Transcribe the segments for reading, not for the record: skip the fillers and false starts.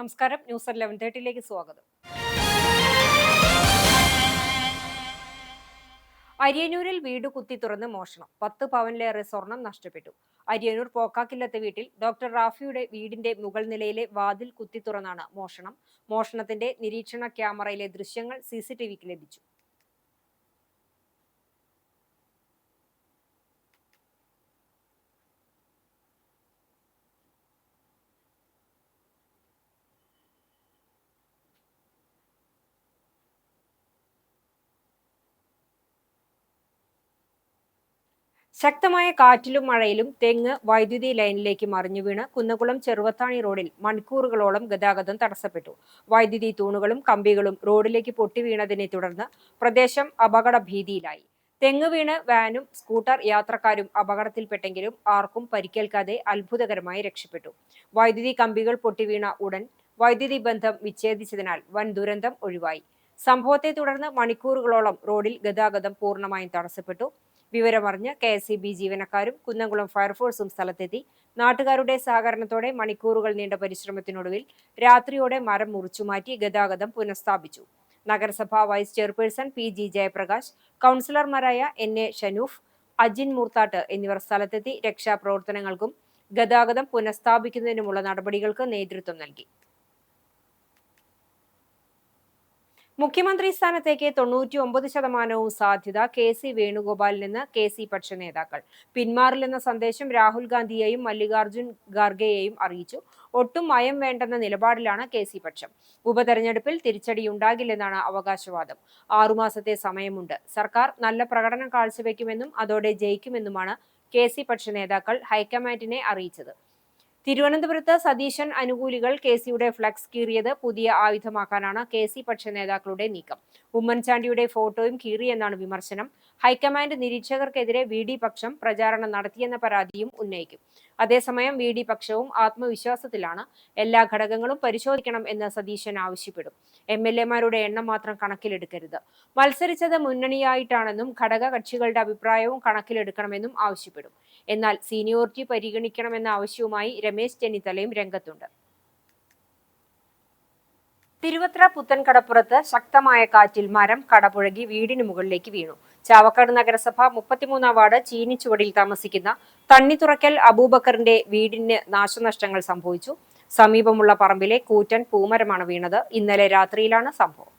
നമസ്കാരം. ന്യൂസ് 11:30 സ്വാഗതം. അരിയന്നൂരിൽ വീട് കുത്തി തുറന്ന് മോഷണം. 10 പവനിലേറെ സ്വർണം നഷ്ടപ്പെട്ടു. അരിയന്നൂർ പോക്കാക്കില്ലത്തെ വീട്ടിൽ ഡോക്ടർ റാഫിയുടെ വീടിന്റെ മുകൾ നിലയിലെ വാതിൽ കുത്തി തുറന്നാണ് മോഷണം. മോഷണത്തിന്റെ നിരീക്ഷണ ക്യാമറയിലെ ദൃശ്യങ്ങൾ CCTVക്ക് ലഭിച്ചു. ശക്തമായ കാറ്റിലും മഴയിലും തെങ്ങ് വൈദ്യുതി ലൈനിലേക്ക് മറിഞ്ഞു വീണ് കുന്നംകുളം ചെറുവത്താണി റോഡിൽ മണിക്കൂറുകളോളം ഗതാഗതം തടസ്സപ്പെട്ടു. വൈദ്യുതി തൂണുകളും കമ്പികളും റോഡിലേക്ക് പൊട്ടിവീണതിനെ തുടർന്ന് പ്രദേശം അപകട ഭീതിയിലായി. തെങ്ങ് വീണ് വാനും സ്കൂട്ടർ യാത്രക്കാരും അപകടത്തിൽപ്പെട്ടെങ്കിലും ആർക്കും പരിക്കേൽക്കാതെ അത്ഭുതകരമായി രക്ഷപ്പെട്ടു. വൈദ്യുതി കമ്പികൾ പൊട്ടിവീണ ഉടൻ വൈദ്യുതി ബന്ധം വിച്ഛേദിച്ചതിനാൽ വൻ ദുരന്തം ഒഴിവായി. സംഭവത്തെ തുടർന്ന് മണിക്കൂറുകളോളം റോഡിൽ ഗതാഗതം പൂർണ്ണമായും തടസ്സപ്പെട്ടു. വിവരമറിഞ്ഞ് KSEB ജീവനക്കാരും കുന്നംകുളം ഫയർഫോഴ്സും സ്ഥലത്തെത്തി. നാട്ടുകാരുടെ സഹകരണത്തോടെ മണിക്കൂറുകൾ നീണ്ട പരിശ്രമത്തിനൊടുവിൽ രാത്രിയോടെ മരം മുറിച്ചുമാറ്റി ഗതാഗതം പുനഃസ്ഥാപിച്ചു. നഗരസഭാ വൈസ് ചെയർപേഴ്സൺ PG ജയപ്രകാശ്, കൗൺസിലർമാരായ NA ഷനൂഫ്, അജിൻ മൂർത്താട്ട് എന്നിവർ സ്ഥലത്തെത്തി രക്ഷാപ്രവർത്തനങ്ങൾക്കും ഗതാഗതം പുനഃസ്ഥാപിക്കുന്നതിനുമുള്ള നടപടികൾക്ക് നേതൃത്വം നൽകി. മുഖ്യമന്ത്രി സ്ഥാനത്തേക്ക് 99% സാധ്യത KC വേണുഗോപാലിനെന്ന് KC പക്ഷ നേതാക്കൾ. പിന്മാറില്ലെന്ന സന്ദേശം രാഹുൽ ഗാന്ധിയെയും മല്ലികാർജുൻ ഖാർഗെയെയും അറിയിച്ചു. ഒട്ടും മയം വേണ്ടെന്ന നിലപാടിലാണ് KC പക്ഷം. ഉപതെരഞ്ഞെടുപ്പിൽ തിരിച്ചടിയുണ്ടാകില്ലെന്നാണ് അവകാശവാദം. 6 മാസത്തെ സമയമുണ്ട്. സർക്കാർ നല്ല പ്രകടനം കാഴ്ചവെക്കുമെന്നും അതോടെ ജയിക്കുമെന്നുമാണ് KC പക്ഷ നേതാക്കൾ ഹൈക്കമാൻഡിനെ അറിയിച്ചത്. തിരുവനന്തപുരത്ത് സതീശൻ അനുകൂലികൾ KCയുടെ ഫ്ലക്സ് കീറിയത് പുതിയ ആയുധമാക്കാനാണ് KC പക്ഷ നേതാക്കളുടെ നീക്കം. ഉമ്മൻചാണ്ടിയുടെ ഫോട്ടോയും കീറിയെന്നാണ് വിമർശനം. ഹൈക്കമാൻഡ് നിരീക്ഷകർക്കെതിരെ VD പക്ഷം പ്രചാരണം നടത്തിയെന്ന പരാതിയും ഉന്നയിക്കും. അതേസമയം VD പക്ഷവും ആത്മവിശ്വാസത്തിലാണ്. എല്ലാ ഘടകങ്ങളും പരിശോധിക്കണം എന്ന് സതീശൻ ആവശ്യപ്പെടും. MLA-മാരുടെ എണ്ണം മാത്രം കണക്കിലെടുക്കരുത്. മത്സരിച്ചത് മുന്നണിയായിട്ടാണെന്നും ഘടക കക്ഷികളുടെ അഭിപ്രായവും കണക്കിലെടുക്കണമെന്നും ആവശ്യപ്പെടും. എന്നാൽ സീനിയോറിറ്റി പരിഗണിക്കണമെന്ന ആവശ്യവുമായി രമേശ് ചെന്നിത്തലയും രംഗത്തുണ്ട്. തിരുവത്ര പുത്തൻകടപ്പുറത്ത് ശക്തമായ കാറ്റിൽ മരം കടപുഴകി വീടിന് മുകളിലേക്ക് വീണു. ചാവക്കാട് നഗരസഭ 33-ാം വാർഡ് ചീനിച്ചുവടിയിൽ താമസിക്കുന്ന തണ്ണിത്തുറക്കൽ അബൂബക്കറിന്റെ വീടിന് നാശനഷ്ടങ്ങൾ സംഭവിച്ചു. സമീപമുള്ള പറമ്പിലെ കൂറ്റൻ പൂമരമാണ് വീണത്. ഇന്നലെ രാത്രിയിലാണ് സംഭവം.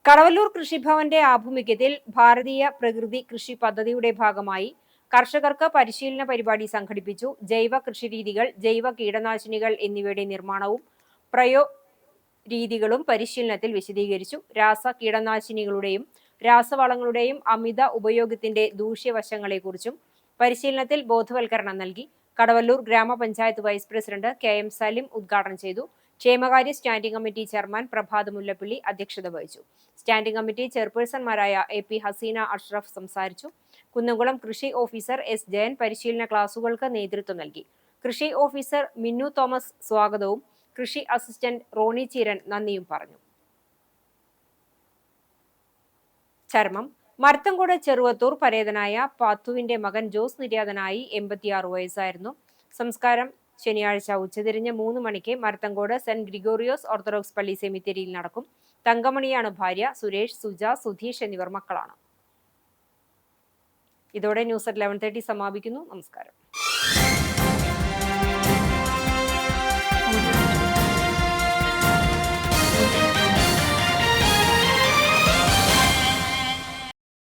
കടവല്ലൂർ കൃഷിഭവന്റെ ആഭിമുഖ്യത്തിൽ ഭാരതീയ പ്രകൃതി കൃഷി പദ്ധതിയുടെ ഭാഗമായി കർഷകർക്ക് പരിശീലന പരിപാടി സംഘടിപ്പിച്ചു. ജൈവ കൃഷിരീതികൾ, ജൈവ കീടനാശിനികൾ എന്നിവയുടെ നിർമ്മാണവും രീതികളും പരിശീലനത്തിൽ വിശദീകരിച്ചു. രാസ കീടനാശിനികളുടെയും രാസവളങ്ങളുടെയും അമിത ഉപയോഗത്തിന്റെ ദൂഷ്യവശങ്ങളെക്കുറിച്ചും പരിശീലനത്തിൽ ബോധവൽക്കരണം നൽകി. കടവല്ലൂർ ഗ്രാമപഞ്ചായത്ത് വൈസ് പ്രസിഡന്റ് KM സലിം ഉദ്ഘാടനം ചെയ്തു. ക്ഷേമകാര്യ standing committee chairman Prabhat Mullappally അധ്യക്ഷത വഹിച്ചു. സ്റ്റാൻഡിംഗ് കമ്മിറ്റി ചെയർപേഴ്സൺമാരായ AP ഹസീന അഷ്റഫ് സംസാരിച്ചു. കുന്നംകുളം കൃഷി ഓഫീസർ S ജയൻ പരിശീലന ക്ലാസുകൾക്ക് നേതൃത്വം നൽകി. കൃഷി ഓഫീസർ മിന്നു തോമസ് സ്വാഗതവും കൃഷി അസിസ്റ്റന്റ് റോണി ചീരൻ നന്ദിയും പറഞ്ഞു. ചർമ്മം. മരത്തങ്കോട് ചെറുവത്തൂർ പരേതനായ പാത്തുവിന്റെ മകൻ ജോസ് നിര്യാതനായി. 86 വയസ്സായിരുന്നു. സംസ്കാരം ശനിയാഴ്ച ഉച്ചതിരിഞ്ഞ് 3 മണിക്ക് മരത്തങ്കോട് സെന്റ് ഗ്രിഗോറിയോസ് ഓർത്തഡോക്സ് പള്ളി സെമിത്തേരിയിൽ നടക്കും. തങ്കമണിയാണ് ഭാര്യ. സുരേഷ്, സുജ, സുധീഷ് എന്നിവർ മക്കളാണ്. ഇതോടെ ന്യൂസ് 11:30 സമാപിക്കുന്നു. നമസ്കാരം.